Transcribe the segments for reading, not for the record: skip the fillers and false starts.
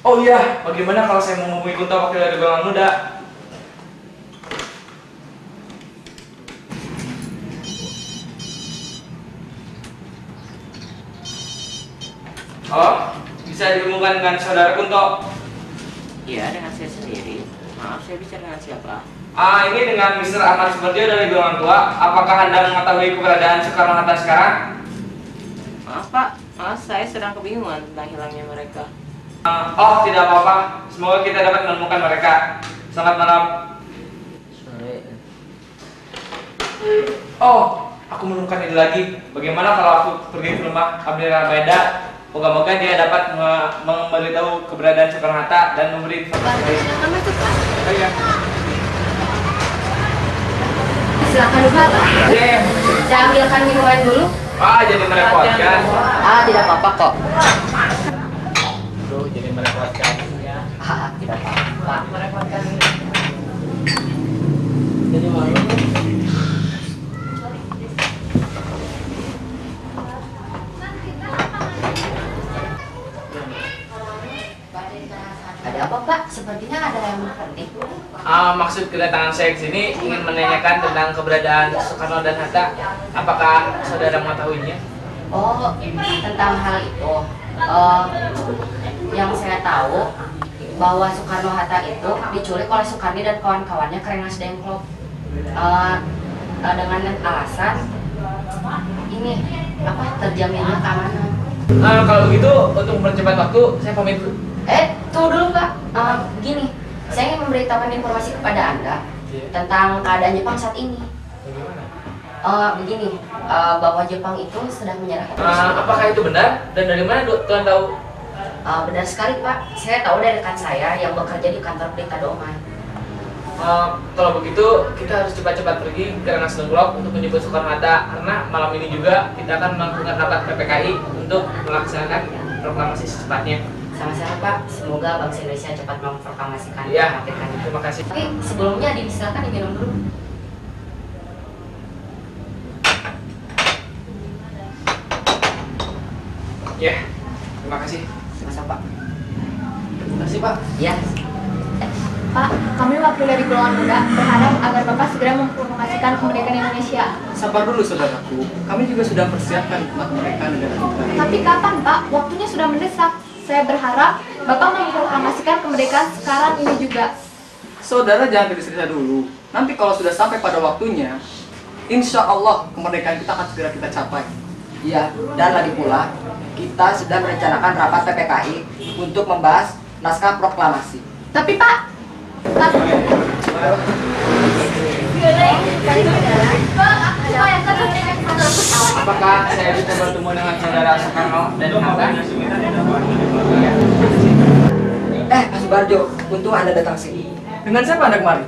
Oh iya, bagaimana kalau saya menghubungi Kunto wakil dari golongan muda? Halo, bisa dihubungkan dengan saudara Kunto? Iya, dengan saya sendiri. Maaf, saya bicara dengan siapa? Ini dengan Mr. Ahmad Suparjo dari golongan tua. Apakah Anda mengetahui keberadaan Soekarno-Hatta sekarang? Maaf Pak, saya sedang kebingungan tentang hilangnya mereka. Tidak apa-apa. Semoga kita dapat menemukan mereka. Selamat malam. Sore. Aku menemukan ide lagi. Bagaimana kalau aku pergi ke rumah Abdul Maeda? Moga-moga dia dapat memberitahu keberadaan Soekarno-Hatta dan memberi informasi. Silakan masuk, Pak. Iya. Silakan Pak. Iya. Saya ambilkan minuman dulu. Jadi merepotkan. Tidak apa-apa kok. Aduh, jadi merepotkan. Tidak apa-apa. Merepotkan. Jadi malu. Ada apa Pak? Sepertinya ada yang penting. Maksud kedatangan saya ke sini ingin menanyakan tentang keberadaan Soekarno dan Hatta. Apakah saudara mengetahuinya? Oh, tentang hal itu. Yang saya tahu bahwa Soekarno-Hatta itu diculik oleh Soekarni dan kawan-kawannya ke Rengas Dengklok. Dengan alasan ini terjaminnya keamanan. Kalau begitu untuk mempercepat waktu saya pamit dulu. Tunggu dulu Pak. Gini, saya ingin memberitahukan informasi kepada Anda tentang keadaan Jepang saat ini. Begini, bahwa Jepang itu sedang menyerahkan. Apakah itu benar? Dan dari mana Tuhan tahu? Benar sekali Pak. Saya tahu dari rekan saya yang bekerja di kantor berita Domai. Kalau begitu kita harus cepat-cepat pergi ke Rengas Dengklok untuk menjemput Soekarno-Hatta, karena malam ini juga kita akan melakukan rapat PPKI untuk melaksanakan proklamasi secepatnya. Sama-sama Pak. Semoga bangsa Indonesia cepat memproklamasikan Iya, kemerdekaan. terima kasih. Tapi sebelumnya silakan diminum dulu. Ya, terima kasih. Sama-sama Pak. Terima kasih Pak. Ya. Pak, kami wakil dari golongan muda berharap agar Bapak segera memproklamasikan kemerdekaan Indonesia. Sabar dulu saudaraku, kami juga sudah persiapkan untuk kemerdekaan negara kita. Tapi kapan Pak? Waktunya sudah mendesak. Saya berharap Bapak memproklamasikan kemerdekaan sekarang ini juga. Saudara jangan bercerita dulu. Nanti kalau sudah sampai pada waktunya, insya Allah kemerdekaan kita akan segera kita capai. Iya, dan lagi pula kita sedang merencanakan rapat PPKI untuk membahas naskah proklamasi. Tapi Pak, Apakah saya bisa bertemu dengan saudara Soekarno dan Hatta? Pak Subarjo, untung Anda datang sini. Dengan siapa Anda kemari?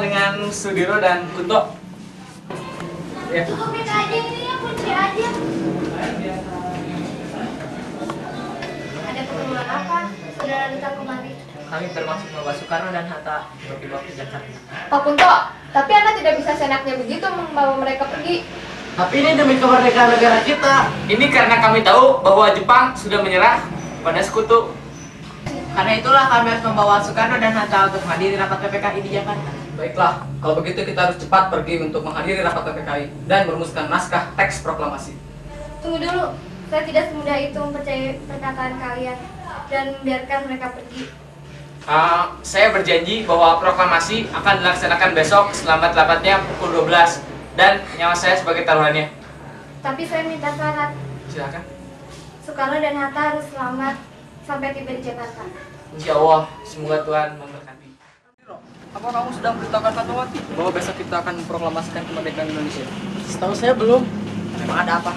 Dengan Sudiro dan Kunto. Ya. ada keperluan apa? Saudara datang kemari. Kami bermaksud membawa Soekarno dan Hatta untuk dibawa ke Jakarta. Pak Kunto, tapi Anda tidak bisa seenaknya begitu membawa mereka pergi. Tapi ini demi kemerdekaan negara kita. Ini karena kami tahu bahwa Jepang sudah menyerah pada sekutu. Karena itulah kami harus membawa Soekarno dan Hatta untuk menghadiri rapat PPKI di Jakarta. Baiklah, kalau begitu kita harus cepat pergi untuk menghadiri rapat PPKI dan merumuskan naskah teks proklamasi. Tunggu dulu, saya tidak semudah itu mempercayai perkataan kalian dan membiarkan mereka pergi. Saya berjanji bahwa proklamasi akan dilaksanakan besok selambat-lambatnya pukul 12 dan nyawa saya sebagai taruhannya. Tapi saya minta syarat, Silakan. Soekarno dan Hatta harus selamat sampai tiba di Jakarta. Insya Allah, semoga Tuhan memberkati. Apa kamu sudah memberitahukan Fatmawati bahwa besok kita akan memproklamasikan kemerdekaan Indonesia? Setahu saya belum. Memang ada apa?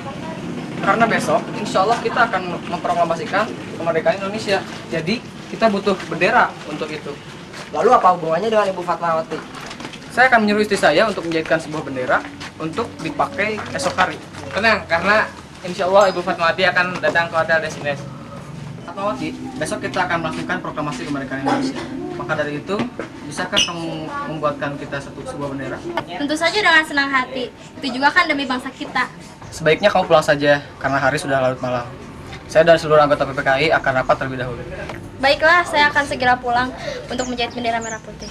Karena besok, insya Allah kita akan memproklamasikan kemerdekaan Indonesia. Jadi, kita butuh bendera untuk itu. Lalu apa hubungannya dengan Ibu Fatmawati? Saya akan menyuruh istri saya untuk menjadikan sebuah bendera untuk dipakai esok hari. Tenang, karena insya Allah Ibu Fatmawati akan datang ke Hotel Desines. Fatmawati, besok kita akan melakukan proklamasi kemerdekaan Indonesia. Maka dari itu, bisakah kamu membuatkan kita sebuah bendera? Tentu saja dengan senang hati. Itu juga kan demi bangsa kita. Sebaiknya kamu pulang saja, karena hari sudah larut malam. Saya dan seluruh anggota PPKI akan rapat terlebih dahulu. Baiklah, saya akan segera pulang untuk menjahit bendera merah putih.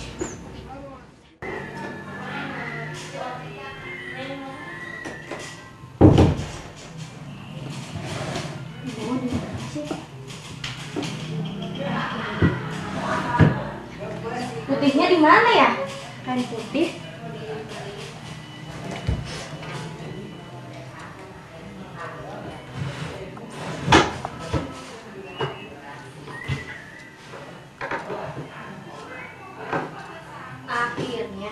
Putihnya di mana ya? Kain putih. Akhirnya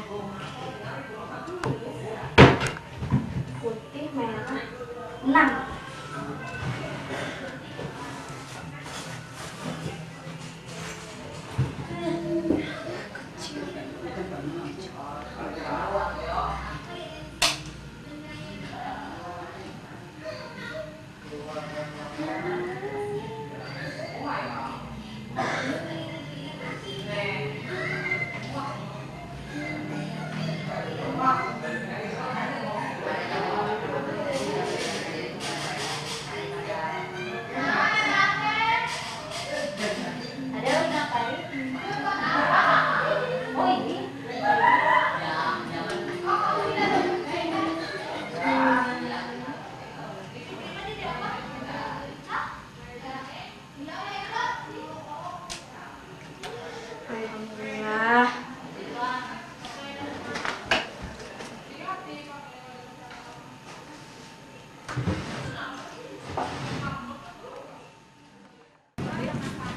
putih merah 6. Alhamdulillah.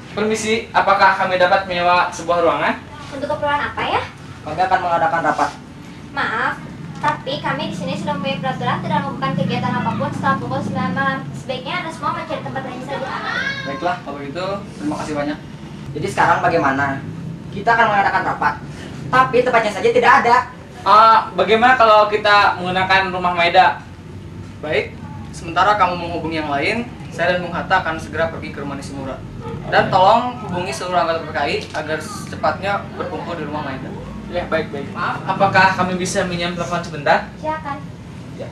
Permisi, apakah kami dapat menyewa sebuah ruangan? Untuk keperluan apa ya? Kami akan mengadakan rapat. Maaf, tapi kami di sini sudah mempunyai peraturan tidak melakukan kegiatan apapun setelah pukul 9 malam. Sebaiknya Anda semua mencari tempat lain saja. Baiklah, kalau begitu terima kasih banyak. Jadi sekarang bagaimana? Kita akan mengadakan rapat, tapi tempatnya saja tidak ada. Bagaimana kalau kita menggunakan rumah Maeda? Baik, sementara kamu menghubungi yang lain, saya dan Bung Hatta akan segera pergi ke rumah Nishimura. Dan tolong hubungi seluruh anggota PPKI agar secepatnya berkumpul di rumah Maeda. Ya, baik-baik. Maaf, apakah kami bisa minjam telepon sebentar? Silakan. Ya.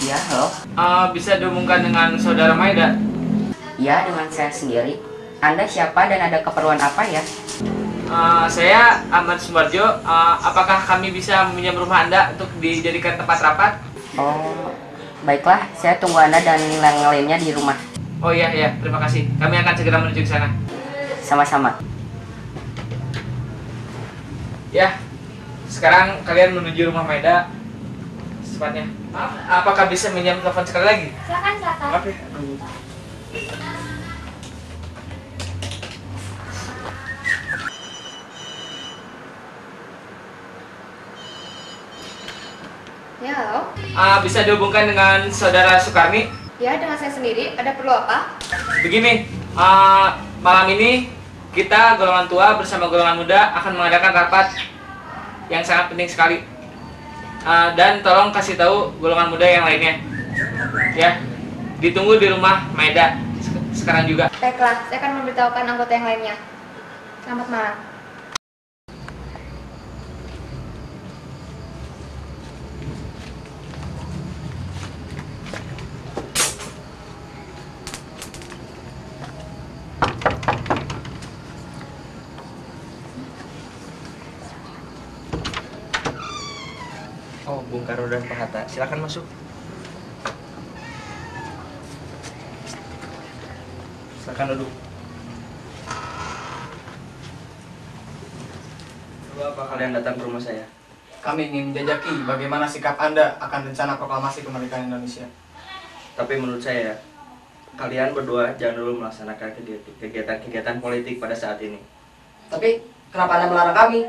Iya, halo. Bisa dihubungkan dengan saudara Maeda? Iya, dengan saya sendiri. Anda siapa dan ada keperluan apa ya? Saya Ahmad Sumarjo. Apakah kami bisa meminjam rumah Anda untuk dijadikan tempat rapat? Oh, baiklah. Saya tunggu Anda dan yang lainnya di rumah. Oh iya, terima kasih. Kami akan segera menuju ke sana. Sama-sama. Ya, sekarang kalian menuju rumah Maeda secepatnya. Maaf, apakah bisa minjam telepon sekali lagi? Silakan, silakan. Maaf ya. Ya, halo. Bisa dihubungkan dengan saudara Sukarni? Ya, dengan saya sendiri. Ada perlu apa? Begini, malam ini kita golongan tua bersama golongan muda akan mengadakan rapat yang sangat penting sekali. Dan tolong kasih tahu golongan muda yang lainnya. Ya, ditunggu di rumah Maeda sekarang juga. Baiklah, saya akan memberitahukan anggota yang lainnya. Selamat malam. Oh, Bung Karo dan Pak Hatta, silakan masuk. Silakan duduk. Lalu apa kalian datang ke rumah saya? Kami ingin menjajaki bagaimana sikap Anda akan rencana proklamasi kemerdekaan Indonesia. Tapi menurut saya, kalian berdua jangan dulu melaksanakan kegiatan politik pada saat ini. Tapi kenapa Anda melarang kami?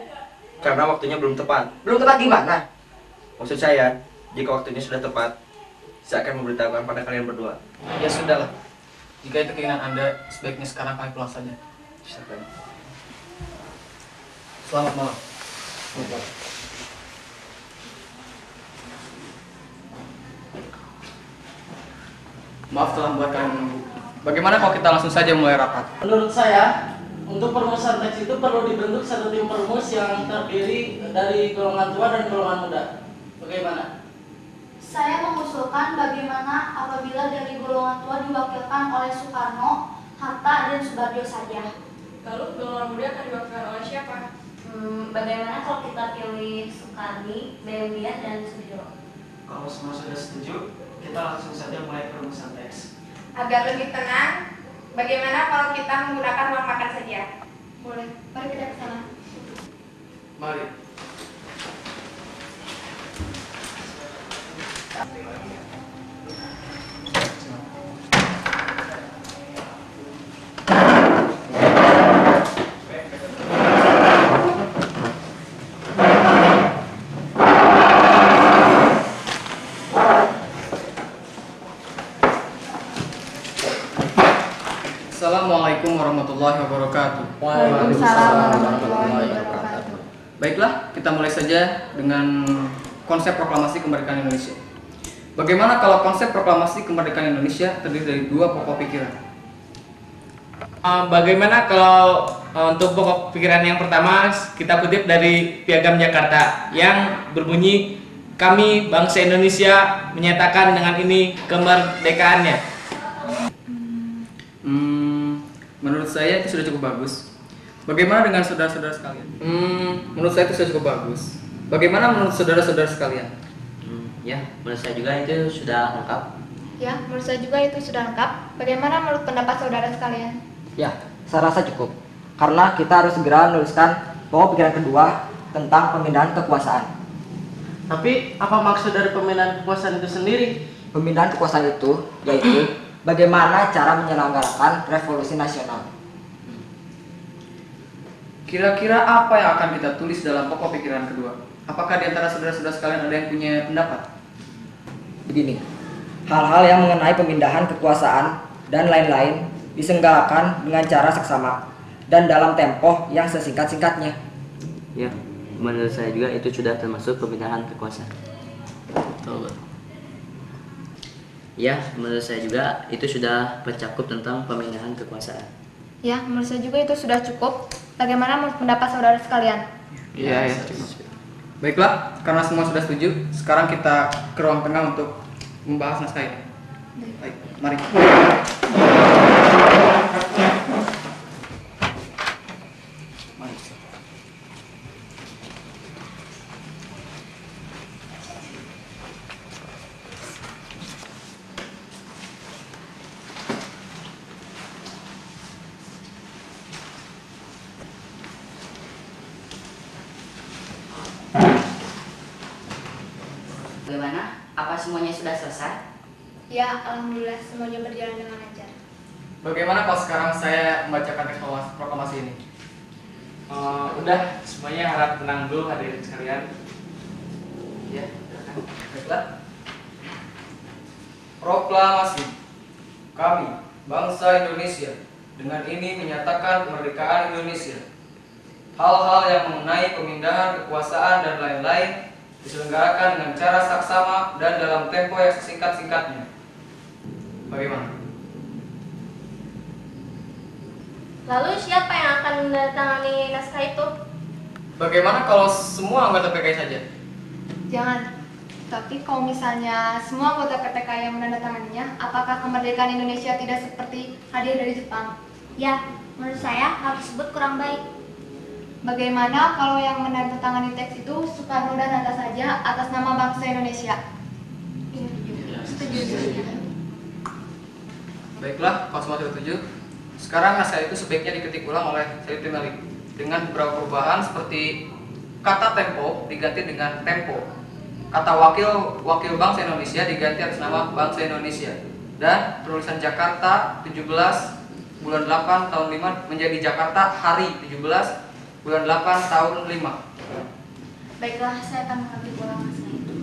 Karena waktunya belum tepat. Belum tepat gimana? Maksud saya, jika waktunya sudah tepat, saya akan memberitahukan pada kalian berdua. Ya sudahlah, jika itu keinginan Anda, sebaiknya sekarang kami pulang saja. Silakan. Selamat malam. Maaf telah membuat kalian menunggu. Bagaimana kalau kita langsung saja mulai rapat? Menurut saya, Untuk perumusan teks itu perlu dibentuk satu tim perumus yang terdiri dari golongan tua dan golongan muda. Bagaimana? Saya mengusulkan bagaimana apabila dari golongan tua diwakilkan oleh Soekarno, Hatta, dan Soebarjo saja. Lalu golongan muda akan diwakilkan oleh siapa? Bagaimana kalau kita pilih Soekarni, Belia, dan Susilo? Kalau semua sudah setuju, kita langsung saja mulai perumusan teks. Agar lebih tenang, bagaimana kalau kita menggunakan ruang makan saja? Boleh, mari kita ke sana. Mari. Assalamualaikum warahmatullahi wabarakatuh. Waalaikumsalam warahmatullahi wabarakatuh. Baiklah, kita mulai saja dengan konsep proklamasi kemerdekaan Indonesia. Bagaimana kalau konsep proklamasi kemerdekaan Indonesia terdiri dari dua pokok pikiran? Bagaimana kalau untuk pokok pikiran yang pertama kita kutip dari Piagam Jakarta yang berbunyi, kami bangsa Indonesia menyatakan dengan ini kemerdekaannya. Menurut saya itu sudah cukup bagus. Bagaimana dengan saudara-saudara sekalian? Menurut saya itu sudah cukup bagus. Bagaimana menurut saudara-saudara sekalian? Ya, menurut saya juga itu sudah lengkap. Ya, menurut saya juga itu sudah lengkap. Bagaimana menurut pendapat saudara sekalian? Ya, saya rasa cukup. Karena kita harus segera menuliskan pokok pikiran kedua tentang pemindahan kekuasaan. Tapi apa maksud dari pemindahan kekuasaan itu sendiri? Pemindahan kekuasaan itu yaitu bagaimana cara menyelenggarakan revolusi nasional. Kira-kira apa yang akan kita tulis dalam pokok pikiran kedua? Apakah di antara saudara-saudara sekalian ada yang punya pendapat? Begini, hal-hal yang mengenai pemindahan kekuasaan dan lain-lain diselenggarakan dengan cara seksama dan dalam tempo yang sesingkat-singkatnya. Ya, menurut saya juga itu sudah termasuk pemindahan kekuasaan. Ya, menurut saya juga itu sudah mencakup tentang pemindahan kekuasaan. Ya, menurut saya juga itu sudah cukup. Bagaimana menurut pendapat saudara sekalian? Iya, ya. Baiklah, karena semua sudah setuju, sekarang kita ke ruang tengah untuk membahas naskah ini. Baik, mari. Bagaimana? Apa semuanya sudah selesai? Ya, alhamdulillah semuanya berjalan dengan lancar. Bagaimana kalau sekarang saya membacakan teks proklamasi ini? Udah, semuanya harap tenang dulu hadirin sekalian. Ya, baiklah. Proklamasi. Kami, bangsa Indonesia, dengan ini menyatakan kemerdekaan Indonesia. Hal-hal yang mengenai pemindahan kekuasaan dan lain-lain diselenggarakan dengan cara saksama dan dalam tempo yang sesingkat-singkatnya. Bagaimana? Lalu siapa yang akan menandatangani naskah itu? Bagaimana kalau semua anggota PKI saja? Jangan. Tapi kalau misalnya semua anggota PPKI yang menandatanganinya, apakah kemerdekaan Indonesia tidak seperti hadiah dari Jepang? Ya, menurut saya hal tersebut kurang baik. Bagaimana kalau yang menandatangani teks itu Soekarno dan Hatta saja atas nama bangsa Indonesia? Setuju. Baiklah, kalau semua sudah setuju, sekarang naskah itu sebaiknya diketik ulang oleh Said Malik dengan beberapa perubahan seperti kata tempo diganti dengan tempo, kata wakil bangsa Indonesia diganti atas nama bangsa Indonesia, dan penulisan Jakarta 17 bulan 8 tahun 5 menjadi Jakarta hari 17 bulan 8 tahun 5. Baiklah, saya akan mengambil ulang naskah itu.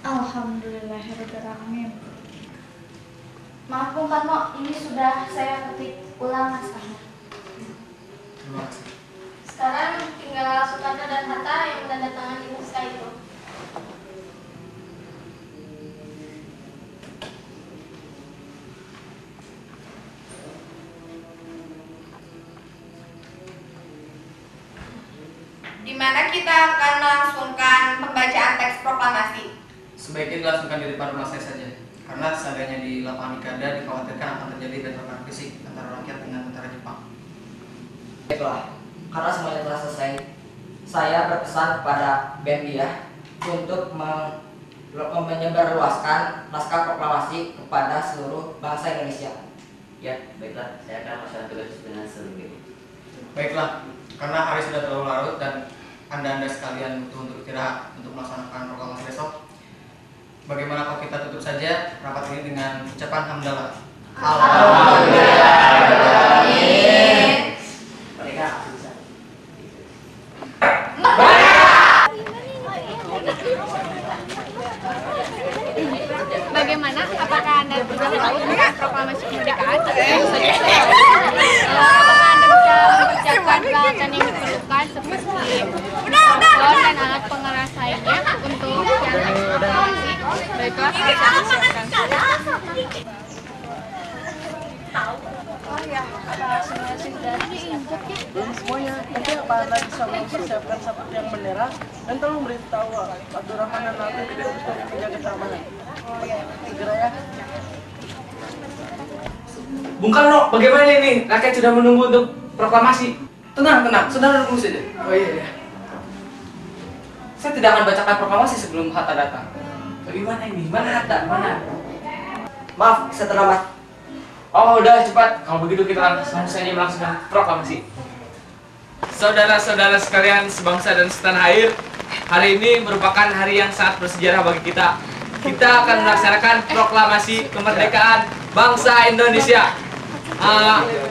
Alhamdulillahirrahmanirrahim. Maaf Bung Karno, ini sudah saya ketik ulang naskahnya. Terima kasih. Sekarang tinggal Soekarno dan Hatta yang menandatangani naskah itu. Di mana kita akan melangsungkan pembacaan teks proklamasi. Sebaiknya dilangsungkan di depan rumah saya saja, karena seandainya di lapangan Ikada dikhawatirkan akan terjadi bentrokan fisik antara rakyat dengan tentara Jepang. Baiklah, karena semuanya telah selesai, saya berpesan kepada Bendia untuk menyebarluaskan naskah proklamasi kepada seluruh bangsa Indonesia. Ya, baiklah, saya akan melaksanakan tugas dengan selengkapnya. Baiklah, karena hari sudah terlalu larut dan anda sekalian butuh untuk istirahat untuk melaksanakan proklamasi besok. Bagaimana kalau kita tutup saja rapat ini dengan ucapan hamdalah. Alhamdulillah. Mereka Bagaimana? Apakah Anda sudah tahu tentang proklamasi kemerdekaan? Apakah Anda bisa mempersiapkan peralatan yang diperlukan seperti paslon dan alat pengeras lainnya untuk jalan proklamasi? Baiklah, saya akan siapkan. Semuanya, nanti Pak Anda bisa mempersiapkan seperti yang bendera dan tolong beritahu Abdurrahman dan Nabi untuk menjaga keamanan. Segera ya. Bung Karno, bagaimana ini? Rakyat sudah menunggu untuk proklamasi. Tenang, saudara dulu saja. Oh iya. Saya tidak akan bacakan proklamasi sebelum Hatta datang. Bagaimana ini? Mana Hatta? Mana? Maaf, saya terlambat. Oh, udah cepat. Kalau begitu kita langsung saja melangsungkan proklamasi. Saudara-saudara sekalian sebangsa dan setanah air, hari ini merupakan hari yang sangat bersejarah bagi kita. Kita akan melaksanakan proklamasi kemerdekaan bangsa Indonesia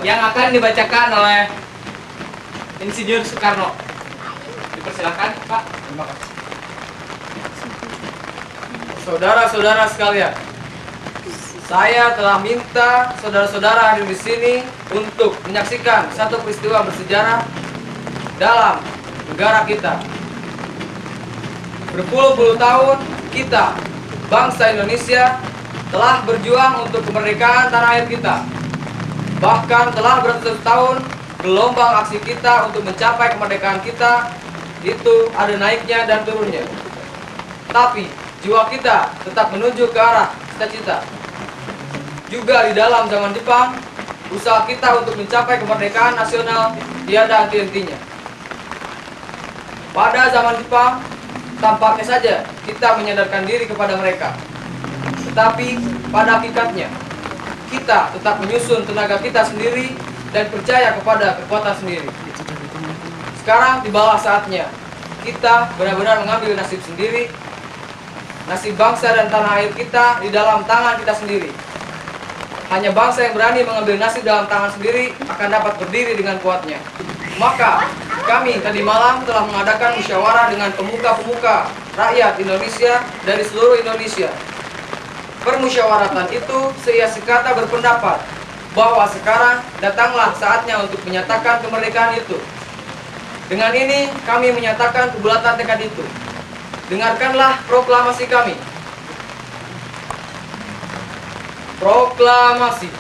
yang akan dibacakan oleh Insinyur Soekarno. Dipersilakan, Pak. Terima kasih. Saudara-saudara sekalian, saya telah minta saudara-saudara hadir di sini untuk menyaksikan satu peristiwa bersejarah dalam negara kita. Berpuluh-puluh tahun kita, bangsa Indonesia, telah berjuang untuk kemerdekaan tanah air kita. Bahkan telah beratus tahun gelombang aksi kita untuk mencapai kemerdekaan kita itu ada naiknya dan turunnya. Tapi jiwa kita tetap menuju ke arah cita-cita. Juga di dalam zaman Jepang, usaha kita untuk mencapai kemerdekaan nasional tiada henti-hentinya. Pada zaman Jepang, tampaknya saja kita menyadarkan diri kepada mereka. Tetapi pada hakikatnya, kita tetap menyusun tenaga kita sendiri dan percaya kepada kekuatan sendiri. Sekarang tibalah saatnya kita benar-benar mengambil nasib sendiri, nasib bangsa dan tanah air kita di dalam tangan kita sendiri. Hanya bangsa yang berani mengambil nasib dalam tangan sendiri akan dapat berdiri dengan kuatnya. Maka kami tadi malam telah mengadakan musyawarah dengan pemuka-pemuka rakyat Indonesia dari seluruh Indonesia. Permusyawaratan itu seia sekata berpendapat bahwa sekarang datanglah saatnya untuk menyatakan kemerdekaan itu. Dengan ini kami menyatakan kebulatan tekad itu. Dengarkanlah proklamasi kami. Proklamasi.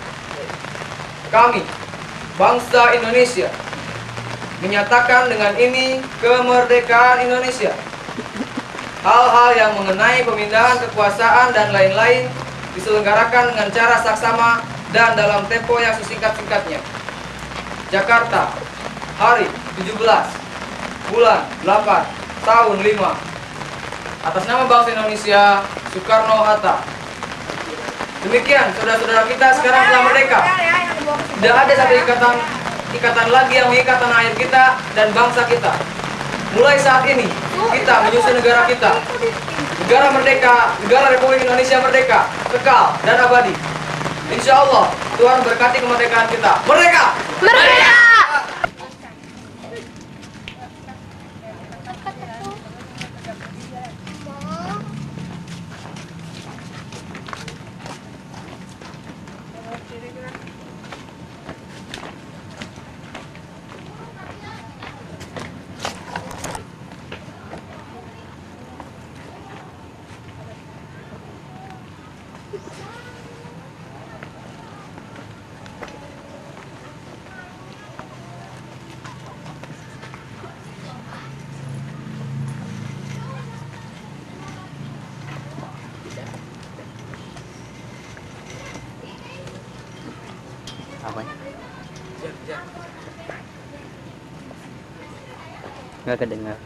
Kami, bangsa Indonesia, menyatakan dengan ini kemerdekaan Indonesia. Hal-hal yang mengenai pemindahan kekuasaan dan lain-lain diselenggarakan dengan cara saksama dan dalam tempo yang sesingkat-singkatnya. Jakarta, hari 17, bulan 8, tahun 5. Atas nama bangsa Indonesia, Soekarno-Hatta. Demikian, saudara-saudara kita sekarang telah merdeka. Tidak ada satu ikatan lagi yang mengikat tanah air kita dan bangsa kita. Mulai saat ini, kita menyusun negara kita. Negara merdeka, negara Republik Indonesia merdeka, kekal dan abadi. Insya Allah, Tuhan berkati kemerdekaan kita. Merdeka! Merdeka! Apa? Nggak kedengar.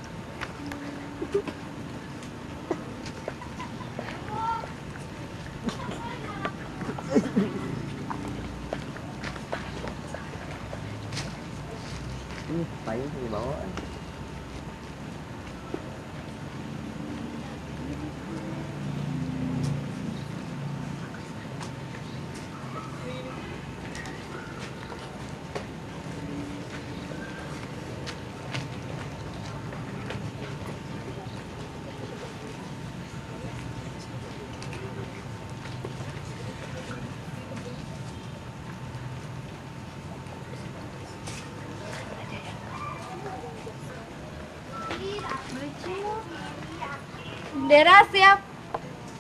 Ini payung di bawah. Bendera siap.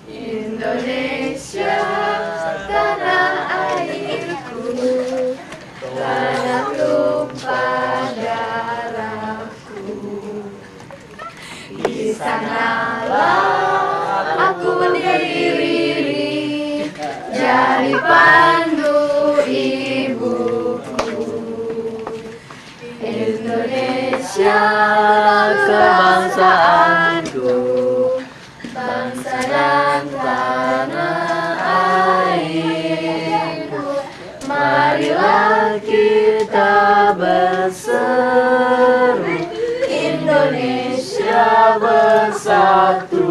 Indonesia, tanah airku, tanah tumpah darahku. Di sanalah aku berdiri, jadi pandu ibuku. Indonesia, kebangsaanku, bangsa dan tanah airku. Marilah kita berseru, Indonesia bersatu.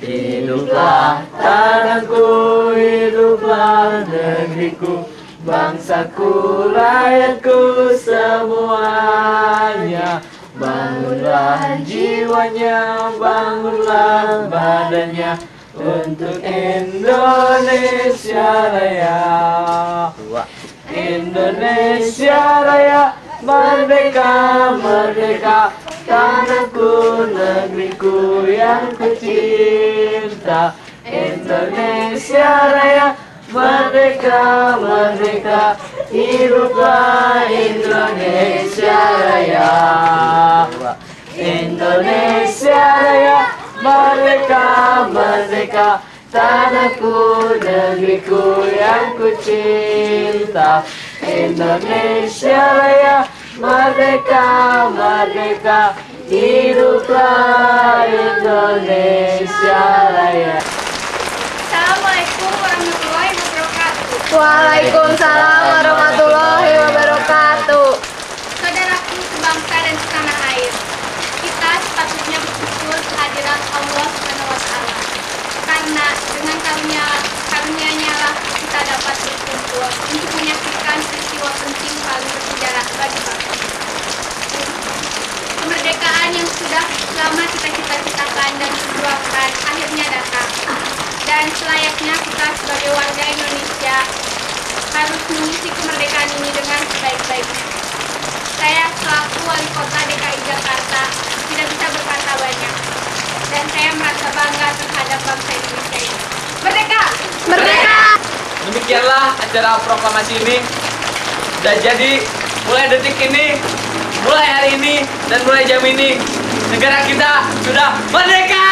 Hiduplah tanahku, hiduplah negeriku, bangsaku, rakyatku semuanya. Bangunlah jiwanya, bangunlah badannya untuk Indonesia Raya. Indonesia Raya, merdeka, merdeka, tanahku, negeriku yang kucinta. Indonesia Raya, merdeka, merdeka, hiduplah Indonesia Raya. Indonesia Raya, merdeka, merdeka, tanahku, negeriku yang kucinta. Indonesia Raya, merdeka, merdeka, hiduplah Indonesia Raya. Assalamualaikum warahmatullahi wabarakatuh. Waalaikumsalam warahmatullahi wabarakatuh. Saudaraku sebangsa dan setanah air, kita sepatutnya bersyukur kehadiran Allah Subhanahu wa Ta'ala. Karena dengan karunia-Nya lah kita dapat berkumpul untuk menyaksikan peristiwa penting paling bersejarah bagi bangsa. Kemerdekaan yang sudah lama kita cita-citakan dan perjuangkan akhirnya datang. Dan selayaknya kita sebagai warga Indonesia harus mengisi kemerdekaan ini dengan sebaik-baiknya. Saya selaku wali kota DKI Jakarta tidak bisa berkata banyak, dan saya merasa bangga terhadap bangsa Indonesia ini. Merdeka! Merdeka! Demikianlah acara proklamasi ini. Sudah jadi, mulai detik ini, mulai hari ini, dan mulai jam ini, negara kita sudah merdeka!